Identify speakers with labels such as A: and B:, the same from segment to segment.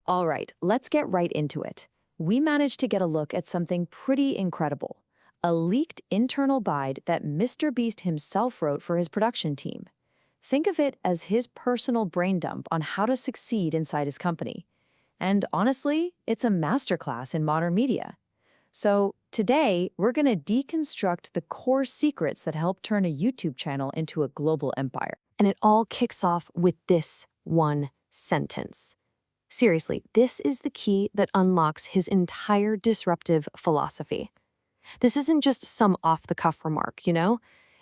A: All right, let's get right into it. We managed to get a look at something pretty incredible. A leaked internal guide that Mr. Beast himself wrote for his production team. Think of it as his personal brain dump on how to succeed inside his company. And honestly, it's a masterclass in modern media. So today, we're going to deconstruct the core secrets that help turn a YouTube channel into a global empire.
B: And it all kicks off with this one sentence. Seriously, this is the key that unlocks his entire disruptive philosophy. This isn't just some off-the-cuff remark, you know?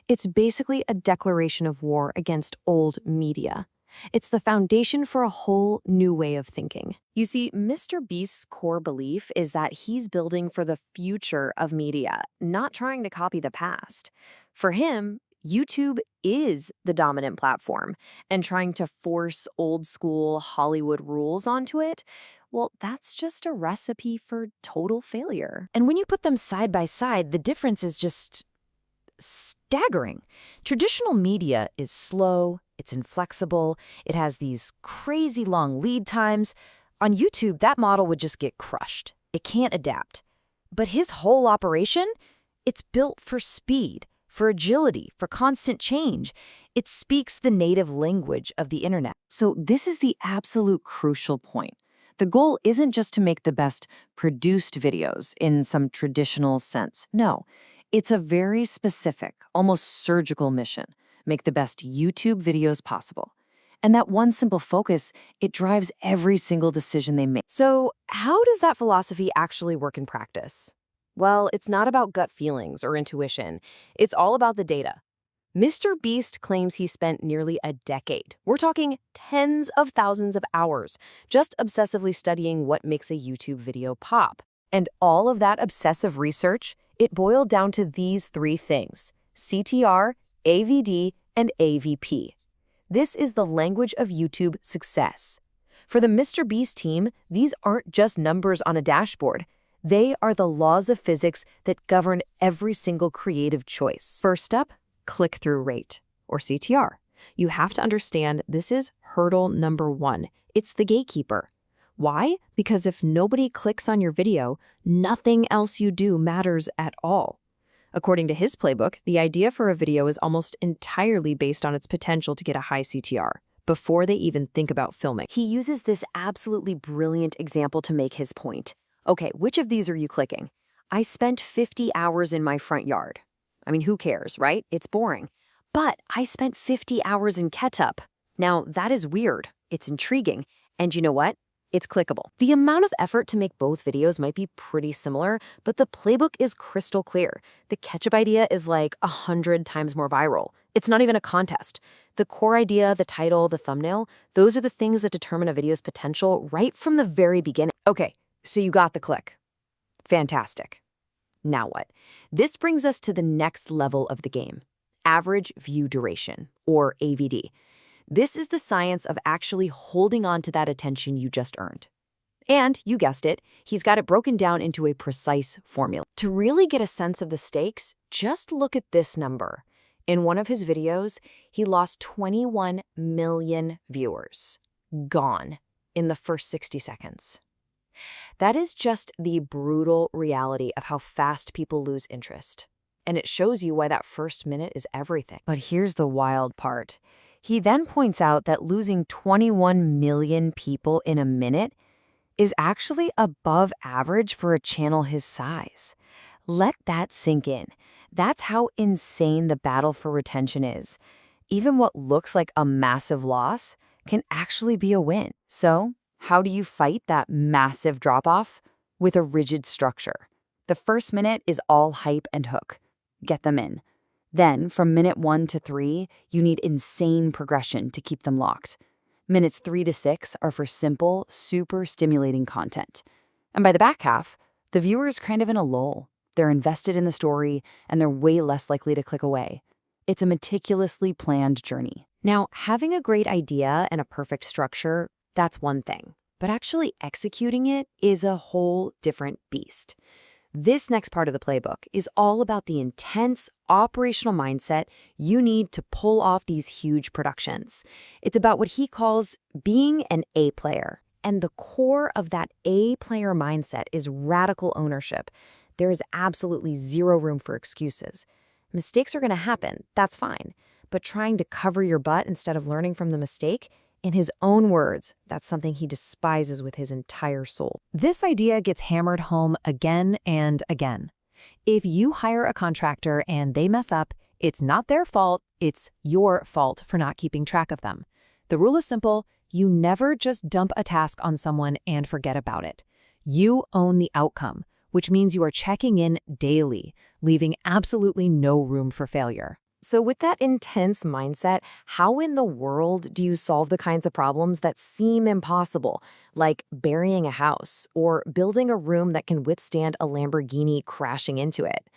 B: It's basically a declaration of war against old media. It's the foundation for a whole new way of thinking.
A: You see, Mr. Beast's core belief is that he's building for the future of media, not trying to copy the past. For him, YouTube is the dominant platform, and trying to force old-school Hollywood rules onto it, well, that's just a recipe for total failure.
B: And when you put them side by side, the difference is just staggering. Traditional media is slow, it's inflexible, it has these crazy long lead times. On YouTube, that model would just get crushed. It can't adapt. But his whole operation, it's built for speed, for agility, for constant change. It speaks the native language of the internet.
A: So this is the absolute crucial point. The goal isn't just to make the best produced videos in some traditional sense. No, it's a very specific, almost surgical mission. Make the best YouTube videos possible. And that one simple focus, it drives every single decision they make.
B: So how does that philosophy actually work in practice? Well, it's not about gut feelings or intuition. It's all about the data. Mr. Beast claims he spent nearly a decade. We're talking tens of thousands of hours just obsessively studying what makes a YouTube video pop. And all of that obsessive research, it boiled down to these three things: CTR, AVD, and AVP. This is the language of YouTube success. For the Mr. Beast team, these aren't just numbers on a dashboard. They are the laws of physics that govern every single creative choice.
A: First up, click-through rate, or CTR. You have to understand this is hurdle number one. It's the gatekeeper. Why? Because if nobody clicks on your video, nothing else you do matters at all. According to his playbook, the idea for a video is almost entirely based on its potential to get a high CTR before they even think about filming.
B: He uses this absolutely brilliant example to make his point. Okay, which of these are you clicking? I spent 50 hours in my front yard. I mean, who cares, right? It's boring. But I spent 50 hours in ketchup. Now, that is weird. It's intriguing. And you know what? It's clickable. The amount of effort to make both videos might be pretty similar, but the playbook is crystal clear. The ketchup idea is like 100 times more viral. It's not even a contest. The core idea, the title, the thumbnail, those are the things that determine a video's potential right from the very beginning. Okay, so you got the click. Fantastic. Now what? This brings us to the next level of the game: average view duration, or AVD. This is the science of actually holding on to that attention you just earned. And, you guessed it, he's got it broken down into a precise formula. To really get a sense of the stakes, just look at this number. In one of his videos, he lost 21 million viewers. Gone in the first 60 seconds. That is just the brutal reality of how fast people lose interest. And it shows you why that first minute is everything.
A: But here's the wild part. He then points out that losing 21 million people in a minute is actually above average for a channel his size. Let that sink in. That's how insane the battle for retention is. Even what looks like a massive loss can actually be a win. So, how do you fight that massive drop-off? With a rigid structure. The first minute is all hype and hook. Get them in. Then, from minute 1 to 3, you need insane progression to keep them locked. Minutes 3 to 6 are for simple, super stimulating content. And by the back half, the viewer is kind of in a lull. They're invested in the story, and they're way less likely to click away. It's a meticulously planned journey.
B: Now, having a great idea and a perfect structure, that's one thing. But actually executing it is a whole different beast. This next part of the playbook is all about the intense operational mindset you need to pull off these huge productions. It's about what he calls being an A player. And the core of that A-player mindset is radical ownership. There is absolutely zero room for excuses. Mistakes are going to happen, that's fine. But trying to cover your butt instead of learning from the mistake, in his own words, that's something he despises with his entire soul.
A: This idea gets hammered home again and again. If you hire a contractor and they mess up, it's not their fault, it's your fault for not keeping track of them. The rule is simple: you never just dump a task on someone and forget about it. You own the outcome, which means you are checking in daily, leaving absolutely no room for failure.
B: So with that intense mindset, how in the world do you solve the kinds of problems that seem impossible, like burying a house or building a room that can withstand a Lamborghini crashing into it?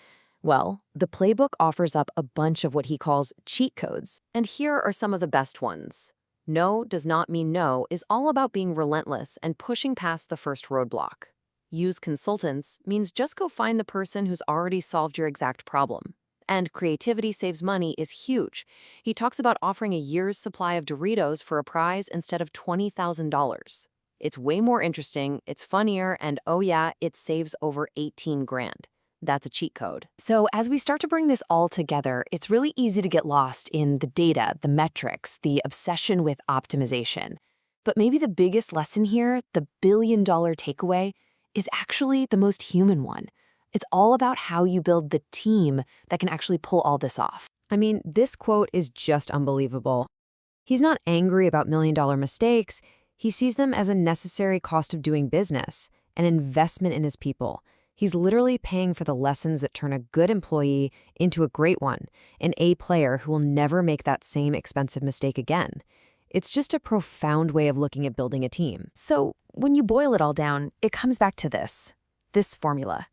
B: Well, the Playbook offers up a bunch of what he calls cheat codes, and here are some of the best ones. No does not mean no is all about being relentless and pushing past the first roadblock. Use consultants means just go find the person who's already solved your exact problem. And creativity saves money is huge. He talks about offering a year's supply of Doritos for a prize instead of $20,000. It's way more interesting, it's funnier, and oh yeah, it saves over 18 grand. That's a cheat code. So as we start to bring this all together, it's really easy to get lost in the data, the metrics, the obsession with optimization. But maybe the biggest lesson here, the billion-dollar takeaway, is actually the most human one. It's all about how you build the team that can actually pull all this off. I mean, this quote is just unbelievable. He's not angry about million-dollar mistakes. He sees them as a necessary cost of doing business, an investment in his people. He's literally paying for the lessons that turn a good employee into a great one, an A player who will never make that same expensive mistake again. It's just a profound way of looking at building a team. So when you boil it all down, it comes back to this formula.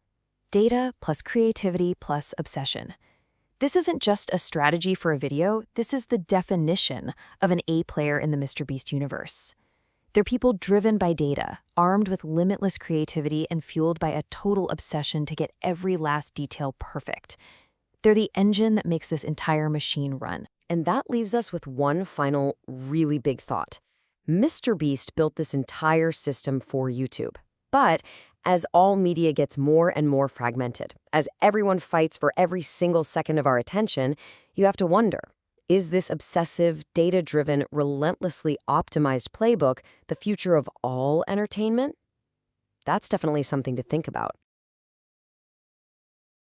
B: Data plus creativity plus obsession. This isn't just a strategy for a video, this is the definition of an A player in the MrBeast universe. They're people driven by data, armed with limitless creativity and fueled by a total obsession to get every last detail perfect. They're the engine that makes this entire machine run. And that leaves us with one final really big thought. MrBeast built this entire system for YouTube. But as all media gets more and more fragmented, as everyone fights for every single second of our attention, you have to wonder, is this obsessive, data-driven, relentlessly optimized playbook the future of all entertainment? That's definitely something to think about.